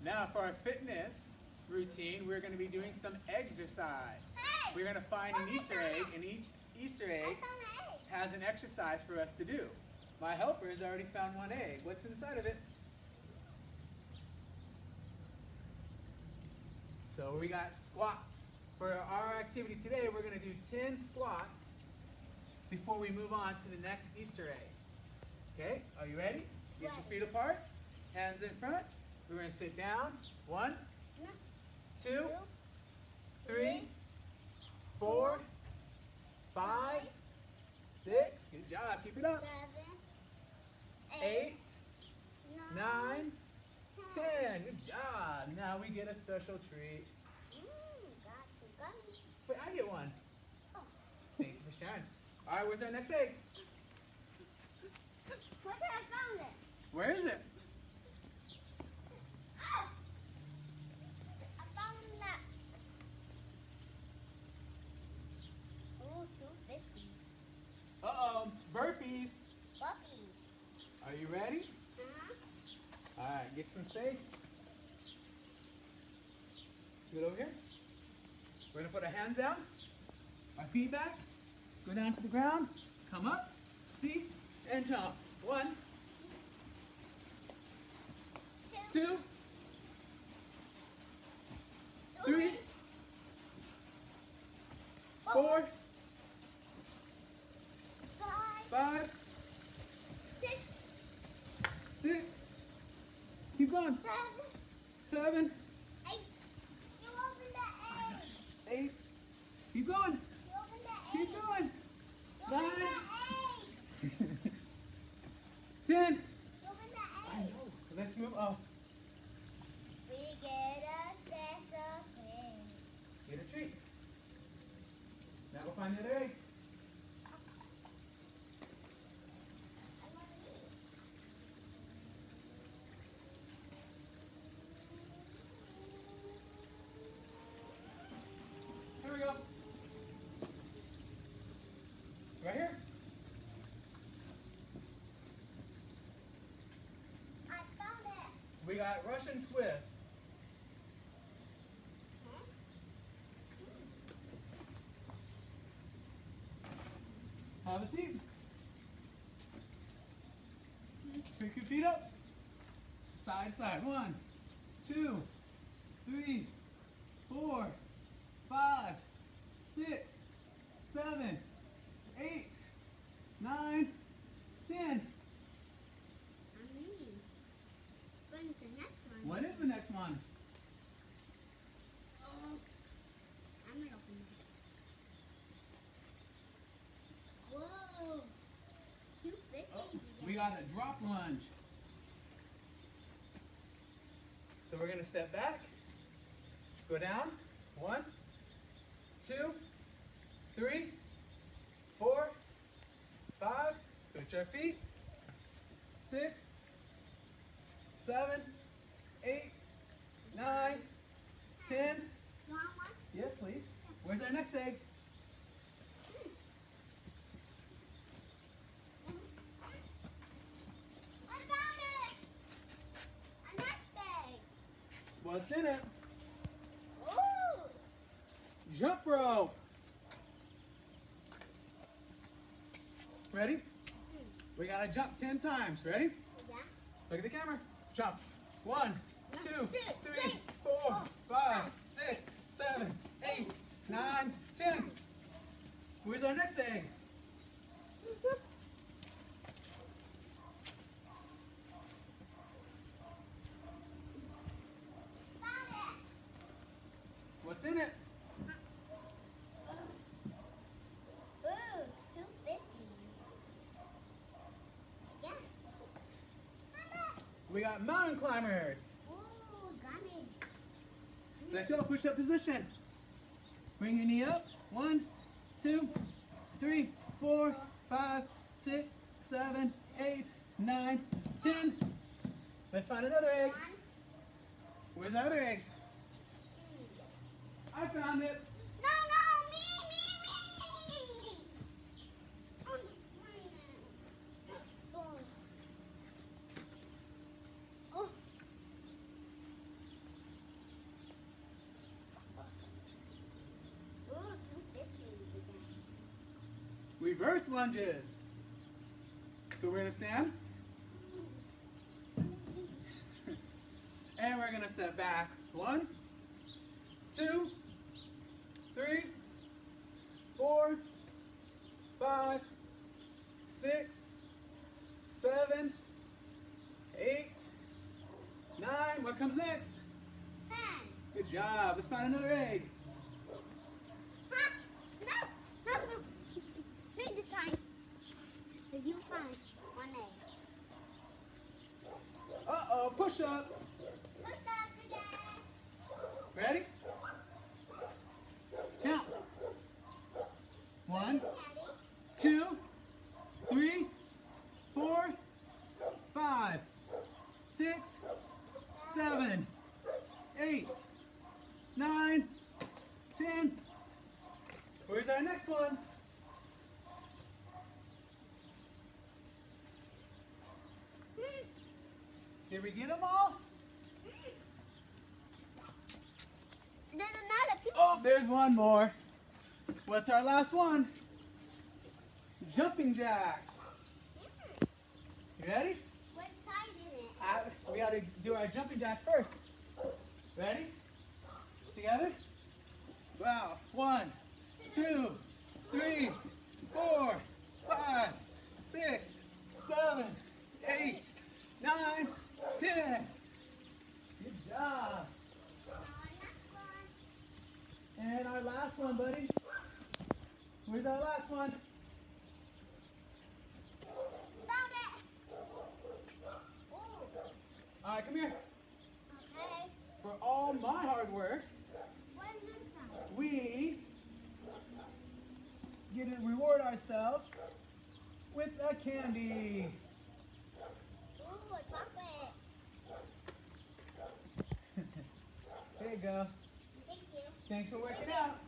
Now for our fitness routine, we're going to be doing some exercise. Hey! We're going to find an Easter egg, and each Easter egg has an exercise for us to do. My helper has already found one egg. What's inside of it? So we got squats. For our activity today, we're going to do 10 squats before we move on to the next Easter egg. Okay, are you ready? Get your feet apart, hands in front. We're going to sit down. 1, 2, 3, 4, 5, 6. Good job. Keep it up. 7, 8, 9, 10. Good job. Now we get a special treat. Got the gummy. Wait, I get one. Oh. Thank you for sharing. All right, where's our next egg? Where did I found it? Where is it? Oh! I found that. Ooh, 250. Uh-oh, burpees. Puppies. Are you ready? Uh-huh. All right, get some space. Good over here. We're gonna put our hands down, our feet back, go down to the ground, come up, feet, and jump. 1, 2, 3, 4, 5, 6, 6. Keep going. 7, 8. You open the egg. 8. Keep going. You open the egg. Keep going. You open 9. the egg. 10. You open the I egg. know. Let's move. Oh, We get a special egg. get a treat. Now go find the other egg. I want to eat. Here we go. Right here. I found it. We got Russian twist. Have a seat. Pick your feet up. Side to side. 1, 2, 3, 4, 5, 6, 7, 8, 9, 10. I'm eating. Bring the next one. What is the next one? Oh, I'm gonna open it. Whoa. Too busy. Oh, we got a drop lunge. So we're going to step back, go down. 1, 2, 3, 4, 5. Switch our feet. 6, 7, 8, 9, 10. You want one? Yes, please. Where's our next egg? I found it. A next egg. What's in it? Ooh. Jump rope. Ready? We gotta jump 10 times. Ready? Yeah. Look at the camera. Jump. 1, 2, 2, 3, 4, 5, 6, 7, 8, 9, 10. Where's our next egg? Found it. What's in it? Ooh, 250. Yeah. Found it. We got mountain climbers. Ooh, gummy. Let's go. Push up position. Bring your knee up. 1, 2, 3, 4, 5, 6, 7, 8, 9, 10. Let's find another egg. 1, Where's the other eggs? I found it. No, me. Oh. reverse lunges. So we're going to stand. And we're going to step back. 1, 2, 3, 4, 5, 6, 7, 8, 9. What comes next? 10. Good job. Let's find another egg. Huh? No. Me this time. So you find one egg. Uh-oh, push-ups. Push up again. Ready? Count. 1, 2, 3, 4, 5, 6, 7, 8, 9, 10. Where's our next one? Did we get them all? There's another piece. Oh, there's one more. What's our last one? Jumping jacks. You ready? What size is it? We got to do our jumping jacks first. Ready? Together? Wow. 1, 2, 3, 4, 5, 6, 7, 8, 9, 10. Good job. And our last one, buddy. Where's our last one? Found it. Ooh. All right, come here. Okay. For all my hard work, What is this one? we get to reward ourselves with a candy. Ooh, a chocolate. There you go. Thank you. Thanks for working out.